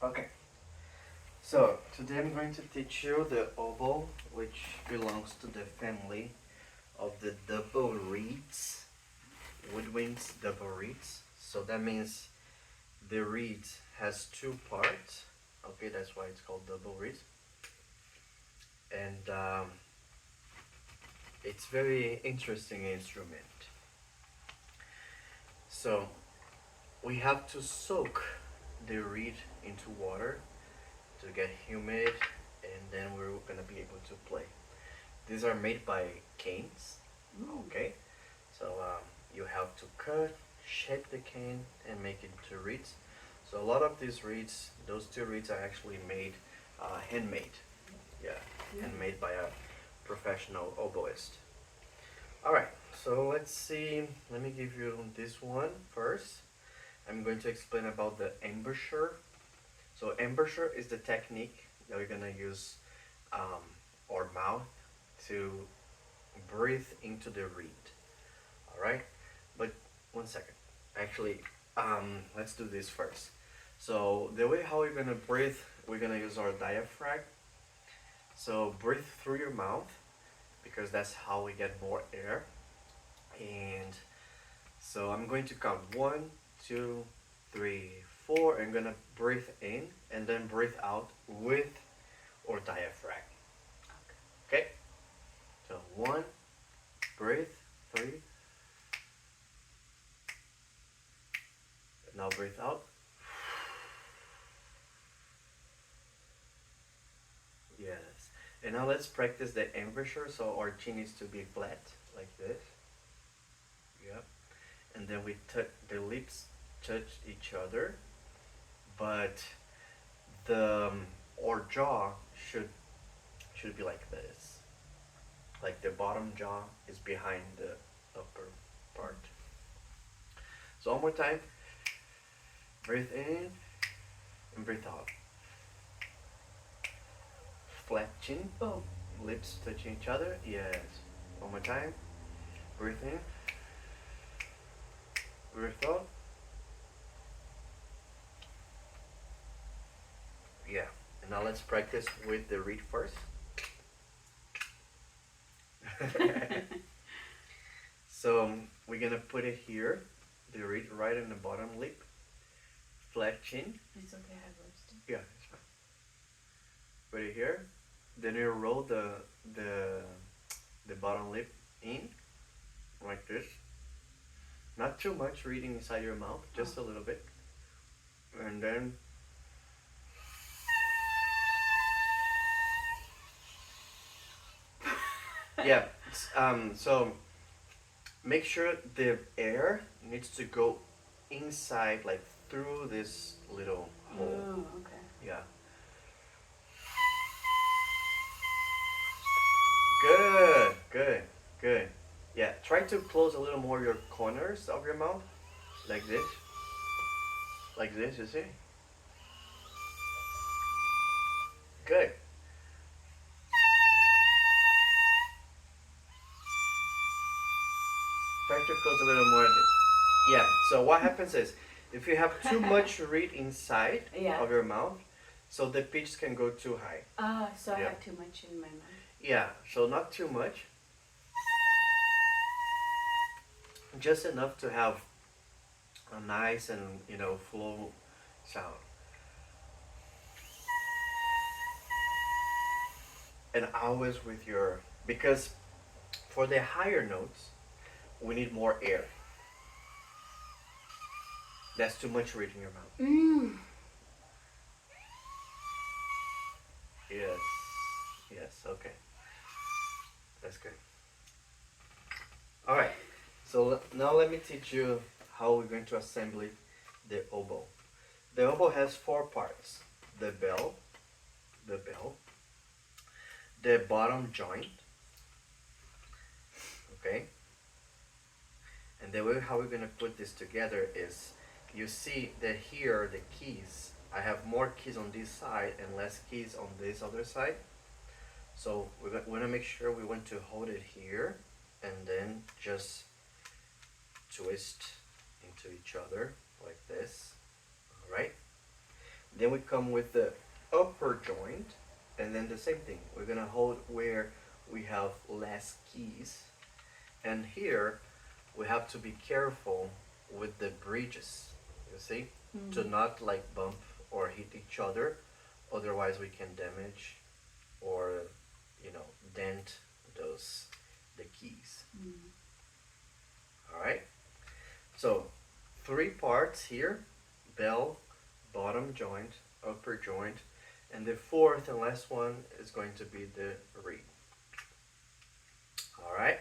Okay, so today I'm going to teach you the oboe, which belongs to the family of the double reeds, woodwinds double reeds. So that means the reed has two parts. Okay, that's why it's called double reed. And it's very interesting instrument. So we have to soak the reed into water to get humid, and then we're gonna be able to play. These are made by canes. Okay, so you have to cut, shape the cane, and make it into reeds. So a lot of these reeds, those two reeds are actually made handmade. Yeah, handmade by a professional oboist. All right, so let's see. Let me give you this one first. I'm going to explain about the embouchure. So embouchure is the technique that we're gonna use our mouth to breathe into the reed. All right, but one second. Actually, let's do this first. So the way how we're gonna breathe, we're gonna use our diaphragm. So breathe through your mouth because that's how we get more air. And so I'm going to count 1, 2, 3, 4. I'm gonna breathe in and then breathe out with our diaphragm. Okay? So 1, breathe, 3. Now breathe out. Yes. And now let's practice the embouchure. So our chin needs to be flat like this. Yep. And then we touch the lips touch each other, but the our jaw should be like this. Like the bottom jaw is behind the upper part. So one more time. Breathe in and breathe out. Flat chin. Oh. Lips touching each other. Yes. One more time. Breathe in. Breathe out. Yeah. And now let's practice with the reed first. So we're gonna put it here, the reed right in the bottom lip. Flat chin. It's okay, I have roasted. Yeah, it's fine. Put it here. Then you roll the bottom lip in like this. Not too much reading inside your mouth, just a little bit. And then yeah, so make sure the air needs to go inside, like through this little hole. Oh, okay. Yeah. Good, good, good. Yeah, try to close a little more your corners of your mouth, like this. Like this, you see? Good. Try to close a little more. Yeah, so what happens is, if you have too much reed inside Yeah. of your mouth, so the pitch can go too high. So I Yeah. have too much in my mouth. Yeah, so not too much. Just enough to have a nice and, flow sound. And always with your, because for the higher notes, we need more air. That's too much reed in your mouth. Yes, yes, okay. That's good. All right, so now let me teach you how we're going to assemble the oboe. The oboe has 4 parts. The bell, the bottom joint, okay? And the way how we're gonna put this together is, you see that here the keys, I have more keys on this side and less keys on this other side. So we're gonna make sure we want to hold it here and then just twist into each other like this. All right. Then we come with the upper joint, and then the same thing. We're gonna hold where we have less keys, and here we have to be careful with the bridges. You see, to not like bump or hit each other, otherwise we can damage or dent those the keys. All right. So 3 parts here: bell, bottom joint, upper joint, and the fourth and last one is going to be the reed. All right.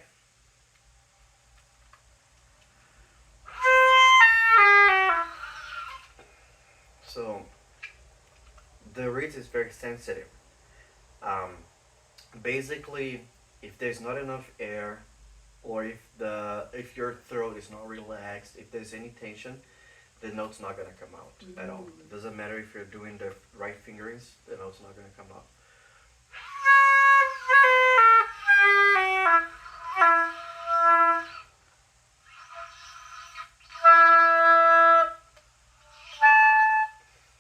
So the reed is very sensitive. Um, Basically, if there's not enough air, or if your throat is not relaxed, if there's any tension, the note's not gonna come out at all. It doesn't matter if you're doing the right fingerings, the note's not gonna come out.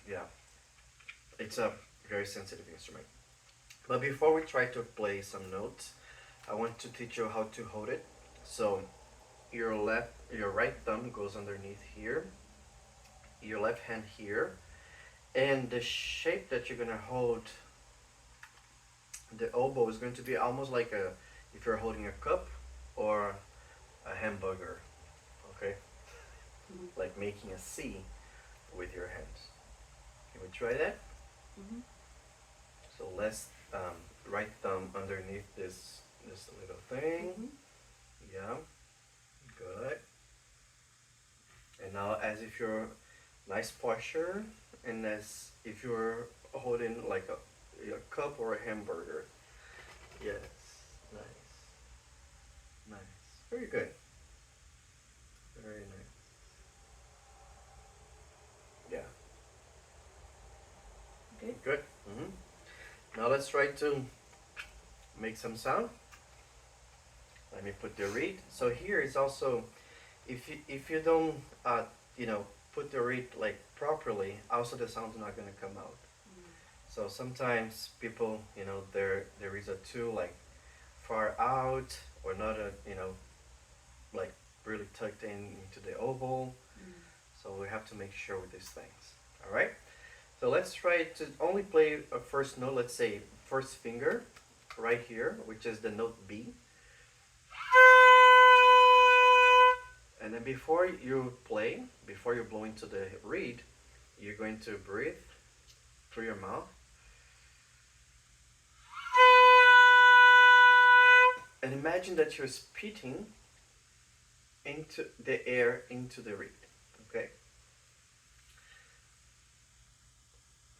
Yeah, it's a very sensitive instrument. But before we try to play some notes, I want to teach you how to hold it. So your right thumb goes underneath here, your left hand here, and the shape that you're gonna hold the oboe is going to be almost like if you're holding a cup or a hamburger, okay? Like making a C with your hands. Can we try that? So let's right thumb underneath this little thing. Yeah, good. And now as if you're nice posture, and as if you're holding like a cup or a hamburger. Yes, nice, nice, very good, very nice. Yeah, Good. good. Now let's try to make some sound. Let me put the reed. So here is also, if you don't put the reed like properly, also the sound's not gonna come out. So sometimes people, their reeds are too like far out, or not like really tucked into the oboe. So we have to make sure with these things. All right. So let's try to only play a first note. Let's say first finger, right here, which is the note B. And then before you blow into the reed, you're going to breathe through your mouth. And imagine that you're spitting into the air into the reed. Okay?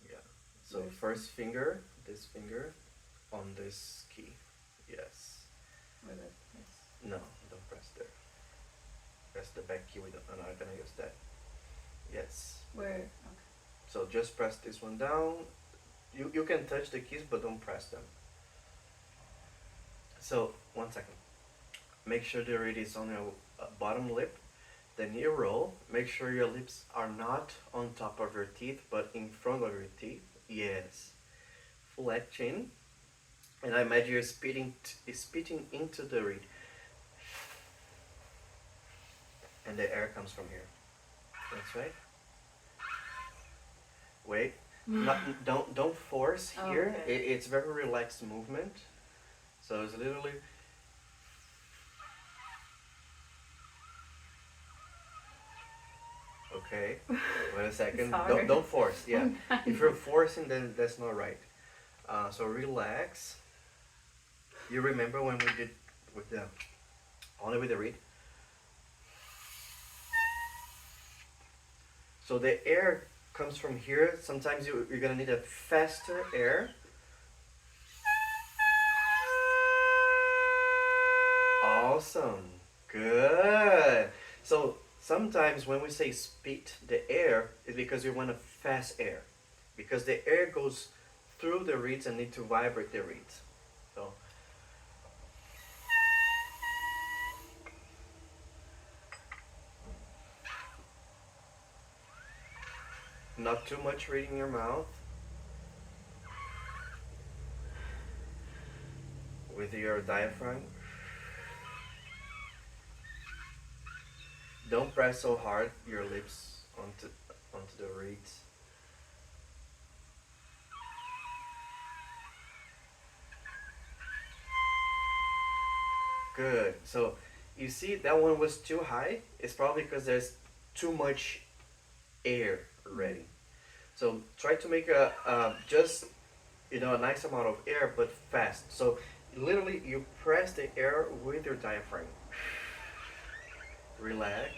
Yeah. So first finger, this finger on this key. Yes. Where the press? No, don't press there. Press the back key. I'm not gonna use that. Yes. Where? Okay. So just press this one down. You can touch the keys, but don't press them. So 1 second. Make sure the reed is on your bottom lip. Then you roll. Make sure your lips are not on top of your teeth, but in front of your teeth. Yes. Flat chin. And I imagine you're spitting into the reed. And the air comes from here. That's right. Wait. Don't force here. Okay. It's very relaxed movement. So it's literally. Okay. Wait a second. Don't force. Yeah. If you're forcing, then that's not right. So relax. You remember when we did with the only with the reed? So the air comes from here. Sometimes you're gonna need a faster air. Awesome. Good. So sometimes when we say spit the air, it's because you want a fast air. Because the air goes through the reeds and need to vibrate the reeds. So Not too much reading your mouth. With your diaphragm. Don't press so hard your lips onto the reeds. Good. So you see that one was too high. It's probably because there's too much air already. So try to make a just a nice amount of air, but fast. So literally you press the air with your diaphragm. Relax.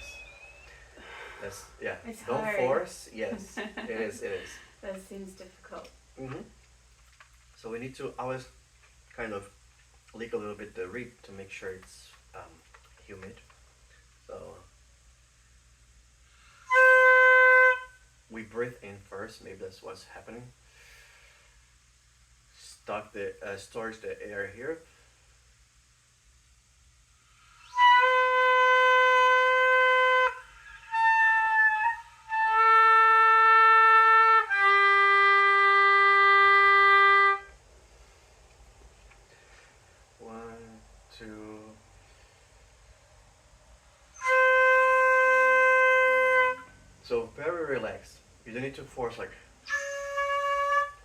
That's yeah. It's Don't hard. force. Yes, it is. It is. That seems difficult. So we need to always kind of lick a little bit the reed to make sure it's humid. So we breathe in first. Maybe that's what's happening. Stores the air here. One, two. So very relaxed. You don't need to force like.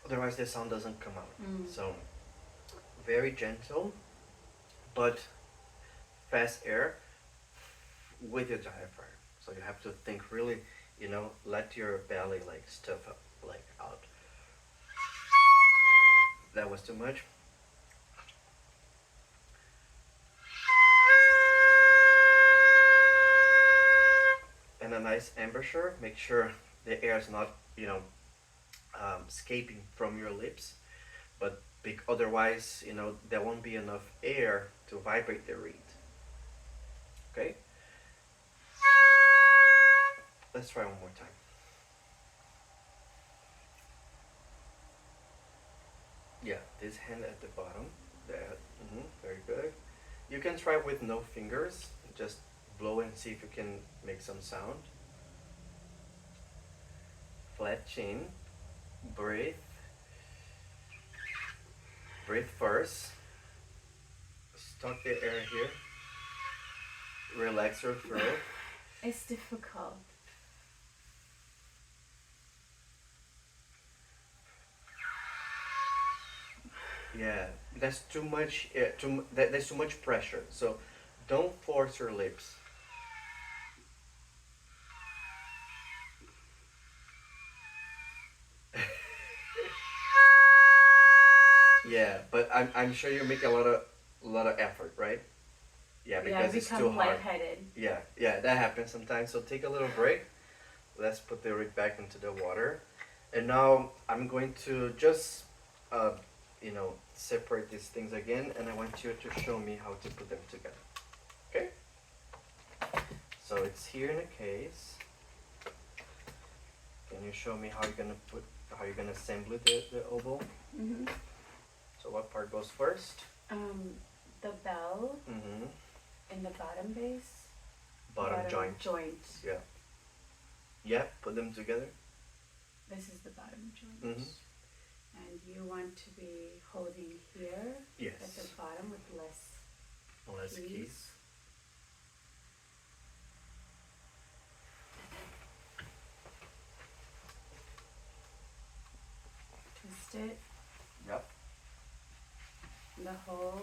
Otherwise, the sound doesn't come out. So very gentle, but fast air with your diaphragm. So you have to think really, let your belly like stuff up, like out. That was too much. And a nice embouchure. Make sure the air is not, escaping from your lips, but otherwise, there won't be enough air to vibrate the reed. Okay. Let's try one more time. Yeah, this hand at the bottom. That. Very good. You can try with no fingers. Just blow and see if you can make some sound. Flat chin. Breathe. Breathe first. Stock the air here. Relax your throat. It's difficult. Yeah, that's too much. There's too much pressure. So, don't force your lips. Yeah, but I'm sure you make a lot of effort, right? Yeah, because it's too hard. Lightheaded. Yeah, that happens sometimes. So take a little break. Let's put the rig back into the water, and now I'm going to just, separate these things again, and I want you to show me how to put them together. Okay? So it's here in a case. Can you show me how you're gonna assemble the oboe? So what part goes first? The bell Mm-hmm. in the bottom base. Bottom joint. Yeah. Yeah, put them together. This is the bottom joint. And you want to be holding here Yes. at the bottom with less keys. Twist it. Yep. The whole.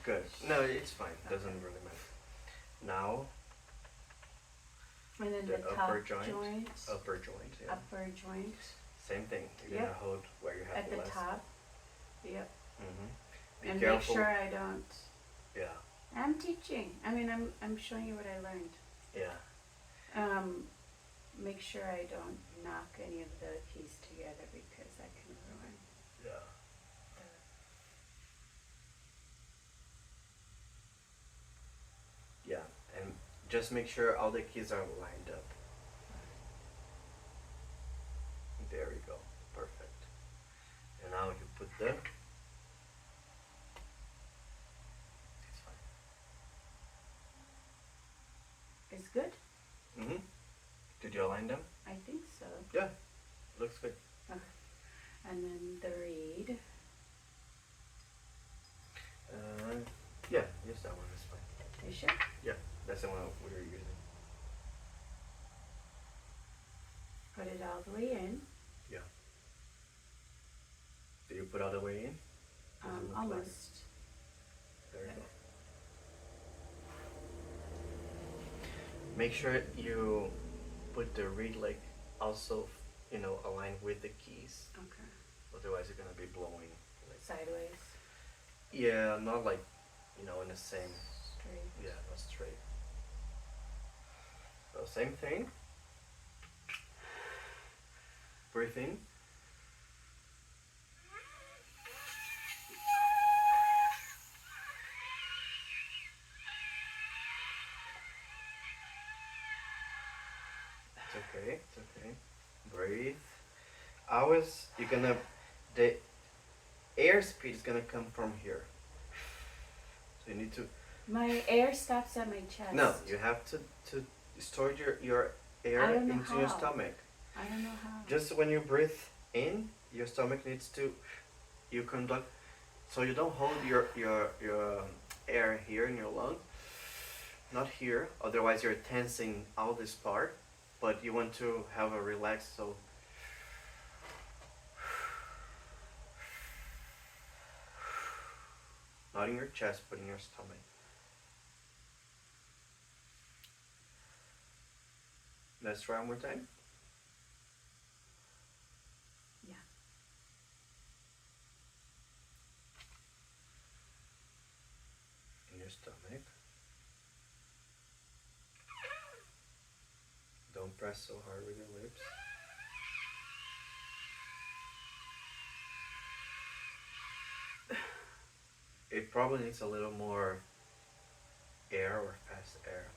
Good. No, it's fine. Doesn't really matter. Now. And then the upper top joint. Upper joint. Yeah. Upper joint. Same thing. You're gonna hold where you have at the less. top. Yep. Be and careful. make sure I don't. Yeah. I'm teaching. I mean, I'm showing you what I learned. Yeah. Make sure I don't knock any of the keys together because that can ruin. Yeah. Yeah, and just make sure all the keys are lined up. There we go. Perfect. And now you put the. It's fine. It's good. Did you align them? I think so. Yeah. Looks good. Okay. And then the reed. Yeah, use that one. That's fine. You sure? Yeah, that's the one we were using. Put it all the way in. Yeah. Did you put all the way in? Does it look like it? Almost. There you go. Make sure you put the reed like also, aligned with the keys. Okay. Otherwise, you're gonna be blowing. Like, Sideways. yeah, not like, in the same. Straight. Yeah, not straight. So same thing. Breathe in. It's okay. It's okay. Breathe. Always, the air speed is gonna come from here. So you need to. My air stops at my chest. No, you have to store your air into your stomach. I don't know how. Just when you breathe in, your stomach needs to, you conduct, so you don't hold your air here in your lung, not here. Otherwise, you're tensing all this part. But you want to have a relaxed, so. Not in your chest, but in your stomach. Let's try one more time. Yeah. In your stomach. Don't press so hard with your lips. It probably needs a little more air or fast air.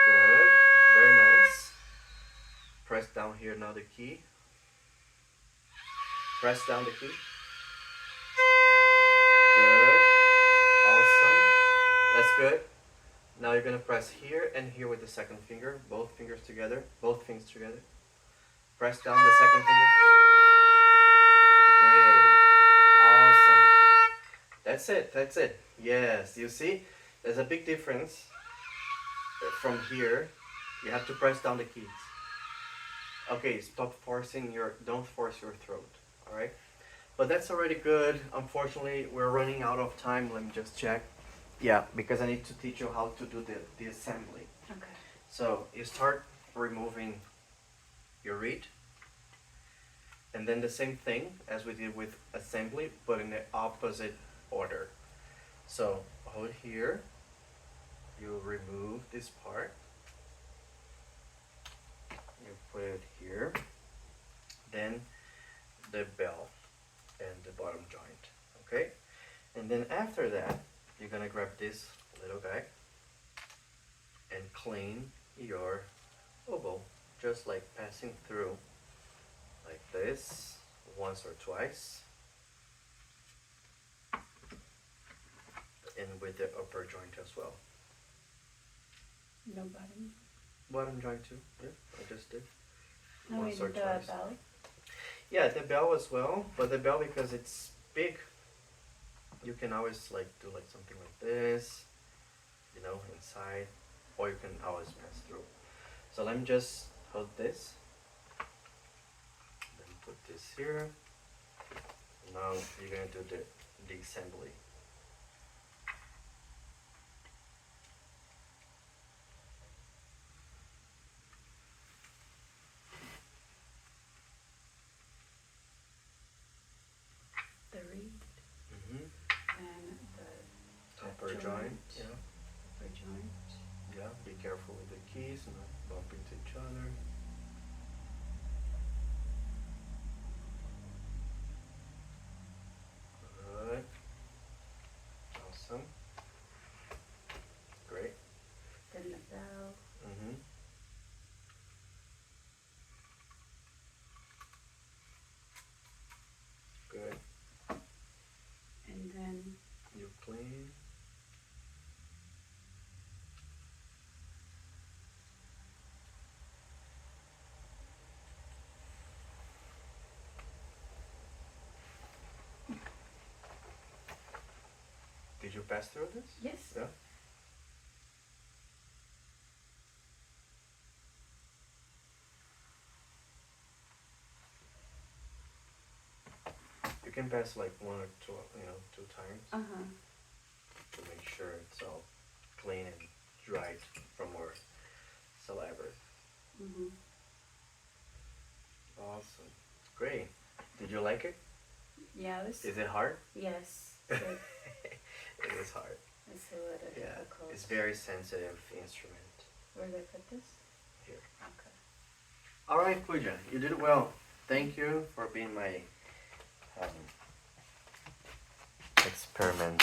Good. Very nice. Press down here now the key. Press down the key. Good. Awesome. That's good. Now you're going to press here and here with the second finger. Both fingers together. Both fingers together. Press down the second finger. Great. Awesome. That's it. That's it. Yes. You see? There's a big difference from here. You have to press down the keys. Okay, stop forcing don't force your throat. Alright? But that's already good. Unfortunately, we're running out of time. Let me just check. Yeah, because I need to teach you how to do the assembly. Okay. So you start removing your reed. And then the same thing as we did with assembly, but in the opposite order. So hold here. You remove this part. You put it here. Then the bell and the bottom joint. Okay? And then after that, you're gonna grab this little guy and clean your oboe. Just like passing through like this once or twice. And with the upper joint as well. No bottom. Bottom joint too. Yeah, I just did. No, Once or the twice. bell. Yeah, the bell as well, but the bell, because it's big, you can always like do like something like this, inside, or you can always pass through. So let me just hold this, then put this here. Now you're gonna do the assembly. The reed. Mm-hmm. And the Upper joint. Yeah. upper joint. Yeah. Be careful with the keys, not bump into each other. Good. Awesome. Great. Then the bell. Mm-hmm. Good. And then You clean. Could you pass through this? Yes. Yeah. You can pass like one or two, 2 times Uh-huh. to make sure it's all clean and dried from our saliva. Mm-hmm. Awesome. Great. Did you like it? Yeah, this. Is it hard? Yes. It is hard. It's a little Yeah. difficult. It's very sensitive instrument. Where do I put this? Here. Okay. All right, Pooja, you did well. Thank you for being my experiment